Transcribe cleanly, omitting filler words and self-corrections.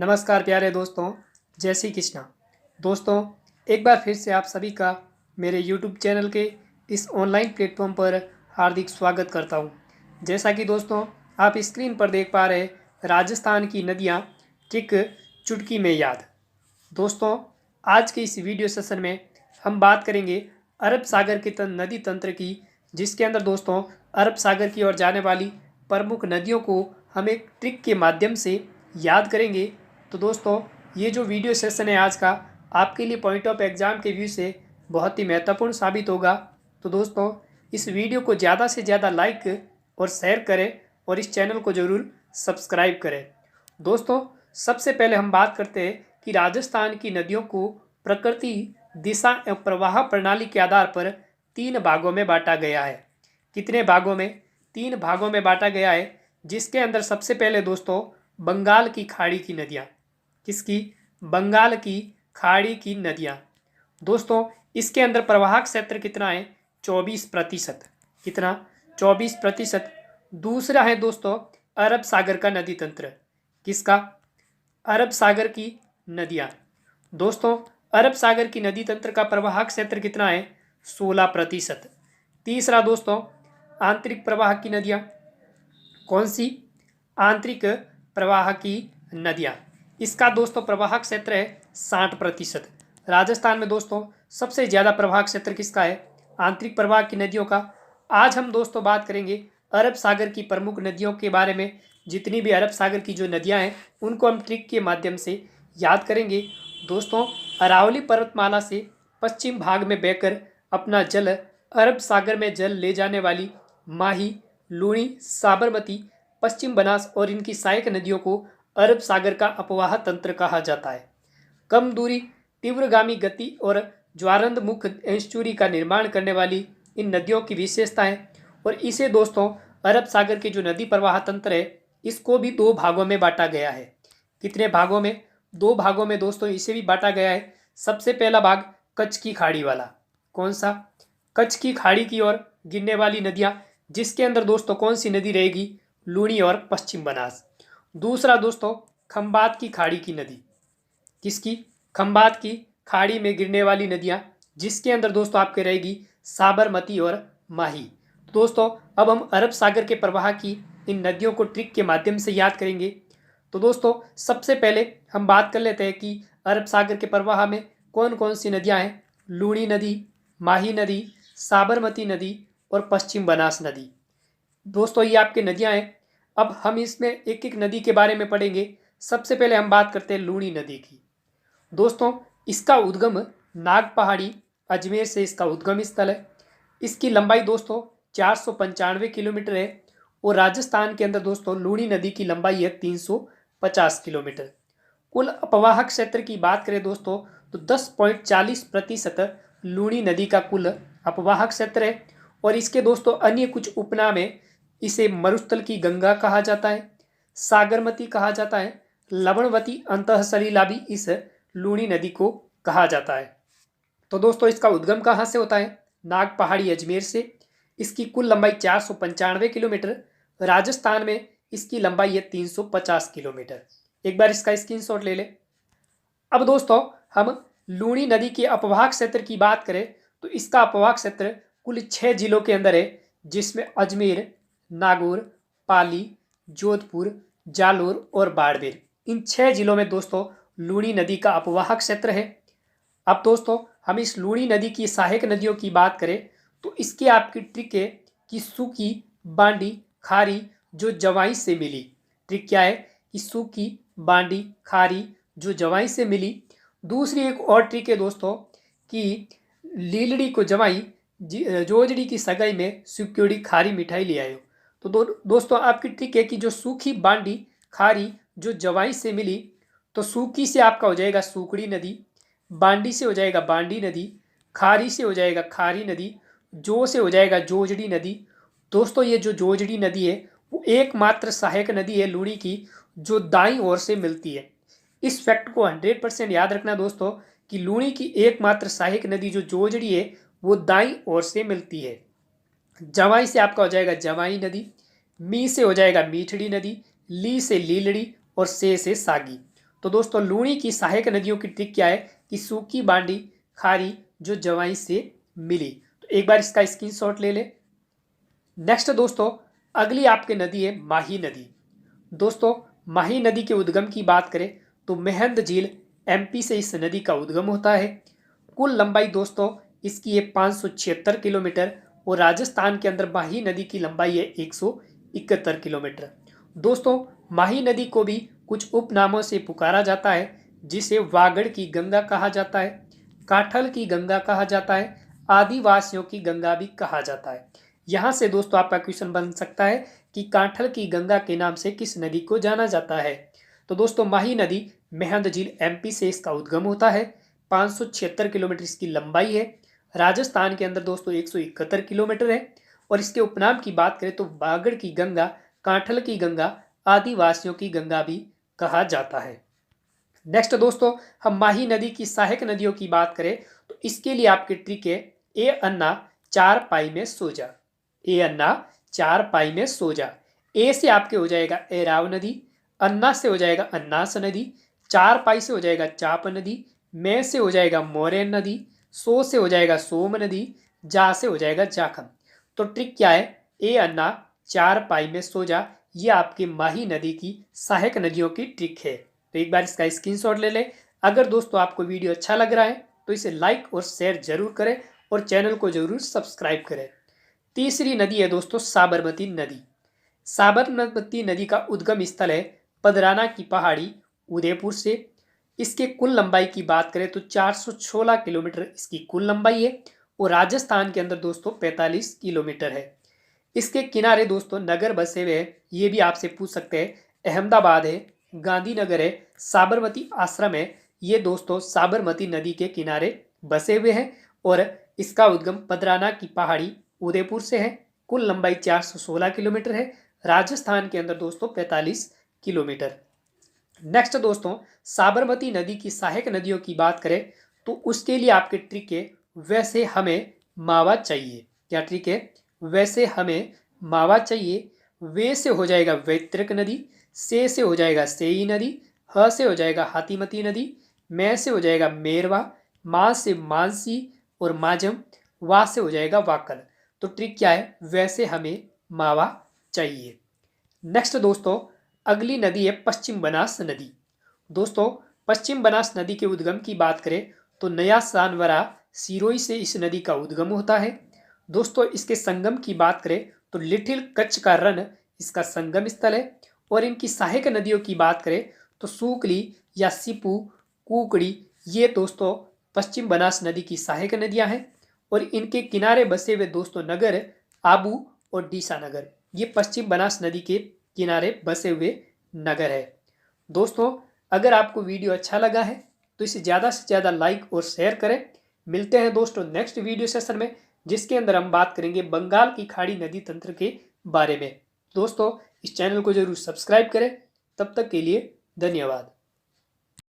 नमस्कार प्यारे दोस्तों, जय श्री कृष्णा। दोस्तों, एक बार फिर से आप सभी का मेरे YouTube चैनल के इस ऑनलाइन प्लेटफॉर्म पर हार्दिक स्वागत करता हूं। जैसा कि दोस्तों आप स्क्रीन पर देख पा रहे, राजस्थान की नदियां ठीक चुटकी में याद। दोस्तों, आज के इस वीडियो सेशन में हम बात करेंगे अरब सागर के नदी तंत्र की, जिसके अंदर दोस्तों अरब सागर की ओर जाने वाली प्रमुख नदियों को हम एक ट्रिक के माध्यम से याद करेंगे। तो दोस्तों, ये जो वीडियो सेशन है आज का, आपके लिए पॉइंट ऑफ एग्ज़ाम के व्यू से बहुत ही महत्वपूर्ण साबित होगा। तो दोस्तों, इस वीडियो को ज़्यादा से ज़्यादा लाइक और शेयर करें और इस चैनल को ज़रूर सब्सक्राइब करें। दोस्तों, सबसे पहले हम बात करते हैं कि राजस्थान की नदियों को प्रकृति, दिशा एवं प्रवाह प्रणाली के आधार पर 3 भागों में बांटा गया है। कितने भागों में? 3 भागों में बांटा गया है, जिसके अंदर सबसे पहले दोस्तों बंगाल की खाड़ी की नदियाँ। किसकी? बंगाल की खाड़ी की नदियाँ। दोस्तों, इसके अंदर प्रवाह क्षेत्र कितना है? 24%। कितना? 24%। दूसरा है दोस्तों अरब सागर का नदी तंत्र। किसका? अरब सागर की नदियाँ। दोस्तों, अरब सागर की नदी तंत्र का प्रवाह क्षेत्र कितना है? 16%। तीसरा दोस्तों आंतरिक प्रवाह की नदियाँ। कौन सी? आंतरिक प्रवाह की नदियाँ। इसका दोस्तों प्रवाह क्षेत्र है 60%। राजस्थान में दोस्तों सबसे ज़्यादा प्रवाह क्षेत्र किसका है? आंतरिक प्रवाह की नदियों का। आज हम दोस्तों बात करेंगे अरब सागर की प्रमुख नदियों के बारे में। जितनी भी अरब सागर की जो नदियाँ हैं उनको हम ट्रिक के माध्यम से याद करेंगे। दोस्तों, अरावली पर्वतमाला से पश्चिम भाग में बहकर अपना जल अरब सागर में जल ले जाने वाली माही, लूणी, साबरमती, पश्चिम बनास और इनकी सहायक नदियों को अरब सागर का अपवाह तंत्र कहा जाता है। कम दूरी, तीव्रगामी गति और ज्वारंद मुख एस्चुरी का निर्माण करने वाली इन नदियों की विशेषताएं, और इसे दोस्तों अरब सागर के जो नदी प्रवाह तंत्र है इसको भी 2 भागों में बांटा गया है। कितने भागों में? 2 भागों में दोस्तों इसे भी बांटा गया है। सबसे पहला भाग कच्छ की खाड़ी वाला। कौन सा? कच्छ की खाड़ी की ओर गिरने वाली नदियाँ, जिसके अंदर दोस्तों कौन सी नदी रहेगी? लूणी और पश्चिम बनास। दूसरा दोस्तों खंबात की खाड़ी की नदी। किसकी? खंबात की खाड़ी में गिरने वाली नदियाँ, जिसके अंदर दोस्तों आपके रहेगी साबरमती और माही। दोस्तों, अब हम अरब सागर के प्रवाह की इन नदियों को ट्रिक के माध्यम से याद करेंगे। तो दोस्तों सबसे पहले हम बात कर लेते हैं कि अरब सागर के प्रवाह में कौन कौन सी नदियाँ हैं। लूणी नदी, माही नदी, साबरमती नदी और पश्चिम बनास नदी। दोस्तों ये आपकी नदियाँ हैं। अब हम इसमें एक एक नदी के बारे में पढ़ेंगे। सबसे पहले हम बात करते हैं लूणी नदी की। दोस्तों, इसका उद्गम नाग पहाड़ी अजमेर से इसका उद्गम स्थल है। इसकी लंबाई दोस्तों 495 किलोमीटर है और राजस्थान के अंदर दोस्तों लूणी नदी की लंबाई है 350 किलोमीटर। कुल अपवाह क्षेत्र की बात करें दोस्तों तो 10.40% लूणी नदी का कुल अपवाह क्षेत्र है। और इसके दोस्तों अन्य कुछ उपनाम है। इसे मरुस्थल की गंगा कहा जाता है, सागरमती कहा जाता है, लवणवती अंतःसलिला भी इस लूणी नदी को कहा जाता है। तो दोस्तों इसका उद्गम कहाँ से होता है? नाग पहाड़ी अजमेर से। इसकी कुल लंबाई 495 किलोमीटर। राजस्थान में इसकी लंबाई है 350 किलोमीटर। एक बार इसका स्क्रीनशॉट ले ले। अब दोस्तों हम लूणी नदी के अपवाह क्षेत्र की बात करें तो इसका अपवाह क्षेत्र कुल 6 जिलों के अंदर है, जिसमें अजमेर, नागौर, पाली, जोधपुर, जालोर और बाड़मेर, इन 6 जिलों में दोस्तों लूणी नदी का अपवाह क्षेत्र है। अब दोस्तों हम इस लूणी नदी की सहायक नदियों की बात करें तो इसकी आपकी ट्रिक है कि सूखी, बांडी, खारी जो जवाई से मिली। ट्रिक क्या है? कि सूखी, बांडी, खारी जो जवाई से मिली। दूसरी एक और ट्रिक है दोस्तों कि लीलड़ी को जवाई जोजड़ी की सगाई में सिक्योड़ी खारी मिठाई ले आयो। तो दोस्तों आपकी ट्रिक है कि जो सूखी, बांडी, खारी जो जवाई से मिली, तो सूखी से आपका हो जाएगा सूखड़ी नदी, बांडी से हो जाएगा बांडी नदी, खारी से हो जाएगा खारी नदी, जो से हो जाएगा जोजड़ी नदी। दोस्तों ये जो जोजड़ी नदी है वो एकमात्र सहायक नदी है लूणी की जो दाईं ओर से मिलती है। इस फैक्ट को 100% याद रखना दोस्तों कि लूणी की एकमात्र सहायक नदी जो जोजड़ी है वो दाईं ओर से मिलती है। जवाई से आपका हो जाएगा जवाई नदी, मी से हो जाएगा मीठड़ी नदी, ली से लीलड़ी और से सागी। तो दोस्तों लूणी की सहायक नदियों की ट्रिक क्या है कि सूखी बांडी खारी जो जवाई से मिली। तो एक बार इसका स्क्रीनशॉट ले ले। नेक्स्ट दोस्तों अगली आपकी नदी है माही नदी। दोस्तों माही नदी के उद्गम की बात करें तो मेहंद झील एमपी से इस नदी का उद्गम होता है। कुल लंबाई दोस्तों इसकी है 576 किलोमीटर और राजस्थान के अंदर माही नदी की लंबाई है 171 किलोमीटर। दोस्तों माही नदी को भी कुछ उपनामों से पुकारा जाता है, जिसे वागड़ की गंगा कहा जाता है, काठल की गंगा कहा जाता है, आदिवासियों की गंगा भी कहा जाता है। यहाँ से दोस्तों आपका क्वेश्चन बन सकता है कि काठल की गंगा के नाम से किस नदी को जाना जाता है। तो दोस्तों माही नदी मेहंद झील एमपी से इसका उद्गम होता है। 576 किलोमीटर इसकी लंबाई है। राजस्थान के अंदर दोस्तों 171 किलोमीटर है। और इसके उपनाम की बात करें तो बागड़ की गंगा, काठल की गंगा, आदिवासियों की गंगा भी कहा जाता है। नेक्स्ट दोस्तों हम माही नदी की सहायक नदियों की बात करें तो इसके लिए आपकी ट्रिक है ए अन्ना 4 पाई में सो जा। ए अन्ना 4 पाई में सो जा। ए से आपके हो जाएगा एराव नदी, अन्ना से हो जाएगा अन्नास नदी, 4 पाई से हो जाएगा चाप नदी, में से हो जाएगा मोरेन नदी, सो से हो जाएगा सोम नदी, जा से हो जाएगा जाखम। तो ट्रिक क्या है, ए अन्ना 4 पाई में सो जा, ये आपकी माही नदी की सहायक नदियों की ट्रिक है। तो एक बार इसका स्क्रीनशॉट ले ले। अगर दोस्तों आपको वीडियो अच्छा लग रहा है तो इसे लाइक और शेयर जरूर करें और चैनल को जरूर सब्सक्राइब करें। तीसरी नदी है दोस्तों साबरमती नदी। साबरमती नदी का उद्गम स्थल है पदराना की पहाड़ी उदयपुर से। इसके कुल लंबाई की बात करें तो 416 किलोमीटर इसकी कुल लंबाई है और राजस्थान के अंदर दोस्तों 45 किलोमीटर है। इसके किनारे दोस्तों नगर बसे हुए हैं, ये भी आपसे पूछ सकते हैं। अहमदाबाद है, गांधीनगर है, साबरमती आश्रम है, ये दोस्तों साबरमती नदी के किनारे बसे हुए हैं और इसका उद्गम पदराना की पहाड़ी उदयपुर से है। कुल लंबाई 416 किलोमीटर है। राजस्थान के अंदर दोस्तों 45 किलोमीटर। नेक्स्ट दोस्तों साबरमती नदी की सहायक नदियों की बात करें तो उसके लिए आपके ट्रिक है वैसे हमें मावा चाहिए। क्या ट्रिक है, वैसे हमें मावा चाहिए। वे से हो जाएगा वैतरक नदी, से हो जाएगा सेई नदी, ह से हो जाएगा हाथीमती नदी, मैं से हो जाएगा मेरवा, माँ से मानसी और माजम, वा से हो जाएगा वाकल। तो ट्रिक क्या है, वैसे हमें मावा चाहिए। नेक्स्ट दोस्तों अगली नदी है पश्चिम बनास नदी। दोस्तों पश्चिम बनास नदी के उद्गम की बात करें तो नया सानवरा सिरोही से इस नदी का उद्गम होता है। दोस्तों इसके संगम की बात करें तो लिटिल कच्छ का रन इसका संगम स्थल है। और इनकी सहायक नदियों की बात करें तो सूकली या सिपू, कुकड़ी, ये दोस्तों पश्चिम बनास नदी की सहायक नदियां हैं। और इनके किनारे बसे हुए दोस्तों नगर आबू और डीसा नगर, ये पश्चिम बनास नदी के किनारे बसे हुए नगर है। दोस्तों अगर आपको वीडियो अच्छा लगा है तो इसे ज़्यादा से ज़्यादा लाइक और शेयर करें। मिलते हैं दोस्तों नेक्स्ट वीडियो सेशन में, जिसके अंदर हम बात करेंगे बंगाल की खाड़ी नदी तंत्र के बारे में। दोस्तों इस चैनल को जरूर सब्सक्राइब करें। तब तक के लिए धन्यवाद।